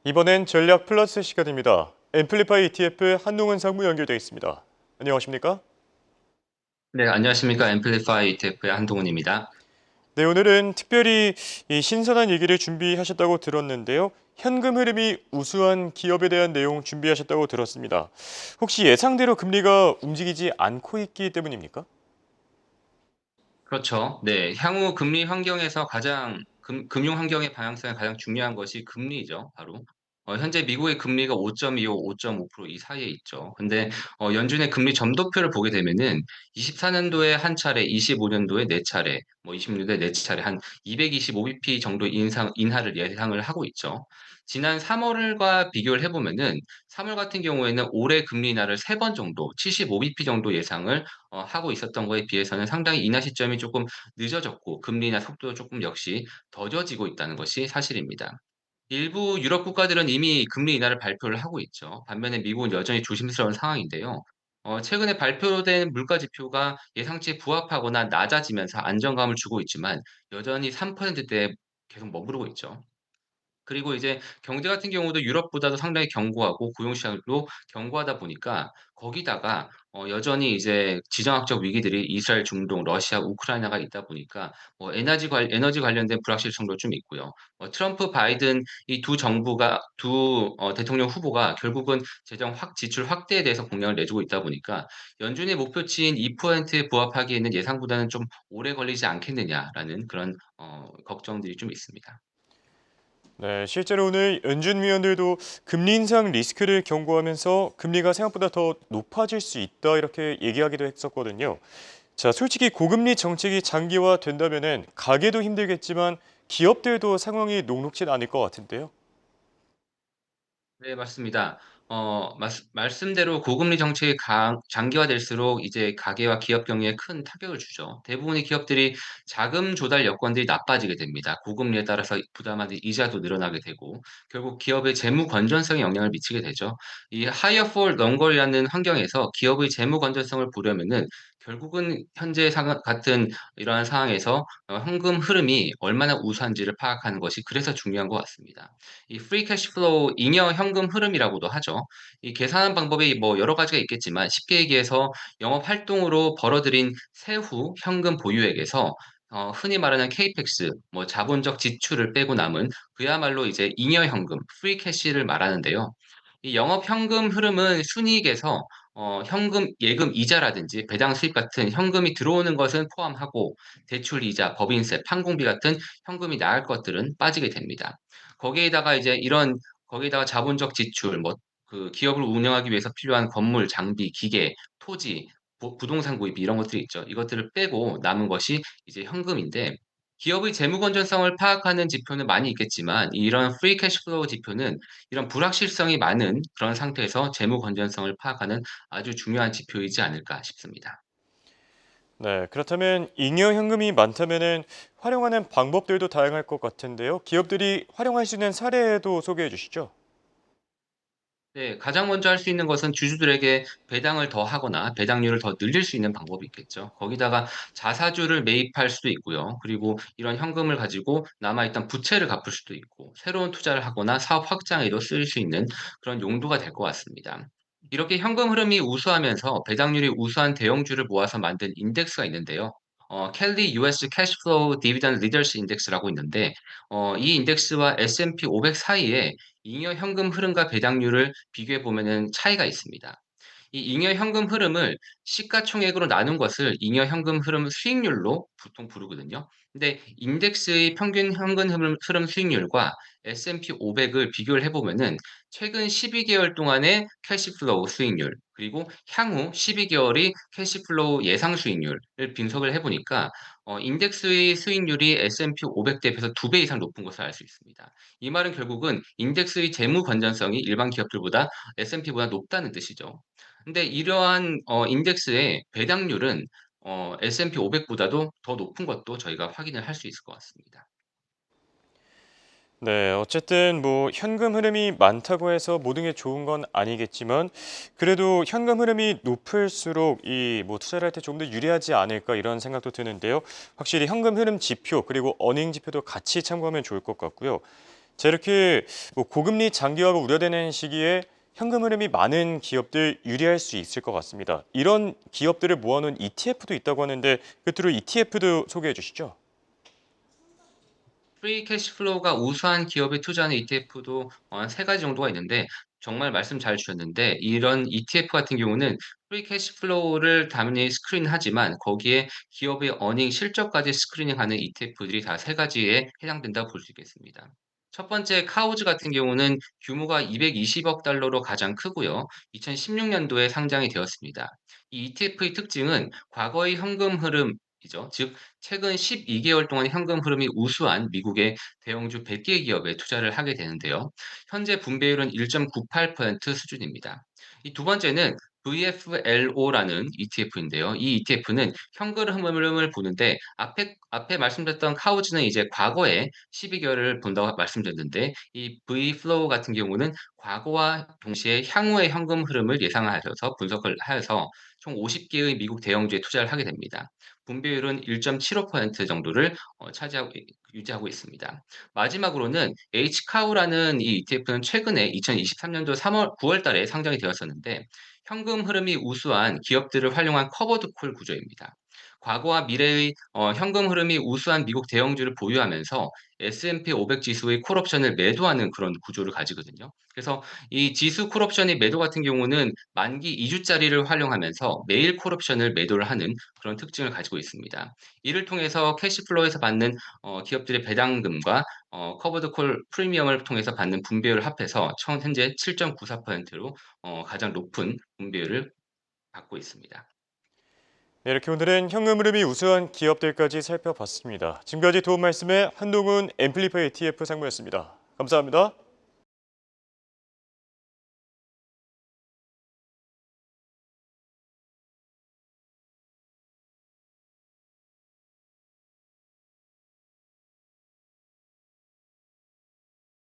이번엔 전략 플러스 시간입니다. 앰플리파이 ETF 한동훈 상무 연결되어 있습니다. 안녕하십니까? 네, 안녕하십니까. 앰플리파이 ETF의 한동훈입니다. 네, 오늘은 특별히 이 신선한 얘기를 준비하셨다고 들었는데요. 현금 흐름이 우수한 기업에 대한 내용 준비하셨다고 들었습니다. 혹시 예상대로 금리가 움직이지 않고 있기 때문입니까? 그렇죠. 네, 향후 금리 환경에서 금융 환경의 방향성에 가장 중요한 것이 금리죠, 바로. 현재 미국의 금리가 5.25, 5.5%이 사이에 있죠. 근데 연준의 금리 점도표를 보게 되면은 24년도에 한 차례, 25년도에 네 차례, 뭐 26년도에 네 차례 한 225bp 정도 인하를 예상을 하고 있죠. 지난 3월과 비교를 해보면은 3월 같은 경우에는 올해 금리 인하를 3번 정도, 75bp 정도 예상을 하고 있었던 거에 비해서는 상당히 인하 시점이 조금 늦어졌고 금리 인하 속도도 조금 역시 더뎌지고 있다는 것이 사실입니다. 일부 유럽 국가들은 이미 금리 인하를 발표를 하고 있죠. 반면에 미국은 여전히 조심스러운 상황인데요. 최근에 발표된 물가 지표가 예상치에 부합하거나 낮아지면서 안정감을 주고 있지만 여전히 3%대에 계속 머무르고 있죠. 그리고 이제 경제 같은 경우도 유럽보다도 상당히 견고하고 고용 시장도 견고하다 보니까 거기다가 여전히 이제 지정학적 위기들이 이스라엘, 중동, 러시아, 우크라이나가 있다 보니까 에너지 관련된 불확실성도 좀 있고요. 트럼프, 바이든 이 두 정부가 대통령 후보가 결국은 재정 확 지출 확대에 대해서 공약을 내주고 있다 보니까 연준의 목표치인 2%에 부합하기에는 예상보다는 좀 오래 걸리지 않겠느냐라는 그런 걱정들이 좀 있습니다. 네, 실제로 오늘 연준 위원들도 금리 인상 리스크를 경고하면서 금리가 생각보다 더 높아질 수 있다 이렇게 얘기하기도 했었거든요. 자, 솔직히 고금리 정책이 장기화된다면은 가게도 힘들겠지만 기업들도 상황이 녹록진 않을 것 같은데요. 네, 맞습니다. 말씀대로 고금리 정책이 장기화될수록 이제 가계와 기업 경기에 큰 타격을 주죠. 대부분의 기업들이 자금 조달 여건들이 나빠지게 됩니다. 고금리에 따라서 부담하는 이자도 늘어나게 되고 결국 기업의 재무 건전성에 영향을 미치게 되죠. 이 higher for longer이라는 환경에서 기업의 재무 건전성을 보려면은 결국은 현재 상황 같은 이러한 상황에서 현금 흐름이 얼마나 우수한지를 파악하는 것이 그래서 중요한 것 같습니다. 이 프리 캐시 플로우 잉여 현금 흐름이라고도 하죠. 이 계산하는 방법이 뭐 여러 가지가 있겠지만 쉽게 얘기해서 영업 활동으로 벌어들인 세후 현금 보유액에서 흔히 말하는 케이펙스 뭐 자본적 지출을 빼고 남은 그야말로 이제 잉여 현금 프리 캐시를 말하는데요. 이 영업 현금 흐름은 순이익에서 현금 예금 이자라든지 배당 수입 같은 현금이 들어오는 것은 포함하고 대출 이자, 법인세, 판공비 같은 현금이 나갈 것들은 빠지게 됩니다. 거기에다가 이제 이런 거기에다가 자본적 지출 뭐 그 기업을 운영하기 위해서 필요한 건물, 장비, 기계, 토지, 부동산 구입 이런 것들이 있죠. 이것들을 빼고 남은 것이 이제 현금인데 기업의 재무 건전성을 파악하는 지표는 많이 있겠지만 이런 프리 캐시 플로우 지표는 이런 불확실성이 많은 그런 상태에서 재무 건전성을 파악하는 아주 중요한 지표이지 않을까 싶습니다. 네, 그렇다면 잉여 현금이 많다면은 활용하는 방법들도 다양할 것 같은데요. 기업들이 활용할 수 있는 사례도 소개해 주시죠. 네. 가장 먼저 할 수 있는 것은 주주들에게 배당을 더 하거나 배당률을 더 늘릴 수 있는 방법이 있겠죠. 거기다가 자사주를 매입할 수도 있고요. 그리고 이런 현금을 가지고 남아 있던 부채를 갚을 수도 있고 새로운 투자를 하거나 사업 확장에도 쓰일 수 있는 그런 용도가 될 것 같습니다. 이렇게 현금 흐름이 우수하면서 배당률이 우수한 대형주를 모아서 만든 인덱스가 있는데요. 켈리 US 캐시 플로우 디비던드 리더십 인덱스라고 있는데 이 인덱스와 S&P 500 사이에 잉여 현금 흐름과 배당률을 비교해 보면은 차이가 있습니다. 이 잉여 현금 흐름을 시가총액으로 나눈 것을 잉여 현금 흐름 수익률로 보통 부르거든요. 근데 인덱스의 평균 현금 흐름 수익률과 S&P 500을 비교를 해 보면은 최근 12개월 동안의 캐시 플로우 수익률 그리고 향후 12개월의 캐시 플로우 예상 수익률을 분석을 해 보니까 인덱스의 수익률이 S&P 500 대비해서 2배 이상 높은 것을 알 수 있습니다. 이 말은 결국은 인덱스의 재무 건전성이 일반 기업들보다 S&P보다 높다는 뜻이죠. 근데 이러한 인덱스의 배당률은 S&P 500보다도 더 높은 것도 저희가 확인을 할 수 있을 것 같습니다. 네, 어쨌든 뭐 현금 흐름이 많다고 해서 모든 게 좋은 건 아니겠지만 그래도 현금 흐름이 높을수록 이 뭐 투자를 할 때 좀 더 유리하지 않을까 이런 생각도 드는데요. 확실히 현금 흐름 지표 그리고 어닝 지표도 같이 참고하면 좋을 것 같고요. 자, 이렇게 뭐 고금리 장기화가 우려되는 시기에 현금 흐름이 많은 기업들 유리할 수 있을 것 같습니다. 이런 기업들을 모아놓은 ETF도 있다고 하는데 끝으로 ETF도 소개해 주시죠. 프리 캐시플로우가 우수한 기업에 투자하는 ETF도 한 3 가지 정도가 있는데 정말 말씀 잘 주셨는데 이런 ETF 같은 경우는 프리 캐시플로우를 당연히 스크린하지만 거기에 기업의 어닝 실적까지 스크리닝하는 ETF들이 다 3 가지에 해당된다고 볼 수 있겠습니다. 첫 번째 카우즈 같은 경우는 규모가 220억 달러로 가장 크고요. 2016 년도에 상장이 되었습니다. 이 ETF의 특징은 과거의 현금 흐름이죠. 즉 최근 12개월 동안 현금 흐름이 우수한 미국의 대형주 100개 기업에 투자를 하게 되는데요. 현재 분배율은 1.98% 수준입니다. 이 두 번째는 VFLO라는 ETF인데요. 이 ETF는 현금 흐름을 보는데 앞에 말씀드렸던 카우즈는 이제 과거에 12개월을 본다고 말씀드렸는데 이 Vflow 같은 경우는 과거와 동시에 향후의 현금 흐름을 예상하여서 분석을 하여서 총 50개의 미국 대형주에 투자를 하게 됩니다. 분배율은 1.75% 정도를 차지하고 유지하고 있습니다. 마지막으로는 H카우라는 이 ETF는 최근에 2023년도 3월 9월 달에 상장이 되었었는데 현금 흐름이 우수한 기업들을 활용한 커버드 콜 구조입니다. 과거와 미래의 현금 흐름이 우수한 미국 대형주를 보유하면서 S&P 500 지수의 콜옵션을 매도하는 그런 구조를 가지거든요. 그래서 이 지수 콜옵션의 매도 같은 경우는 만기 2주짜리를 활용하면서 매일 콜옵션을 매도를 하는 그런 특징을 가지고 있습니다. 이를 통해서 캐시플로우에서 받는 기업들의 배당금과 커버드 콜 프리미엄을 통해서 받는 분배율을 합해서 현재 7.94%로 가장 높은 분배율을 갖고 있습니다. 네, 이렇게 오늘은 현금 흐름이 우수한 기업들까지 살펴봤습니다. 지금까지 도움 말씀에 한동훈 앰플리파이 ETF 상무였습니다. 감사합니다.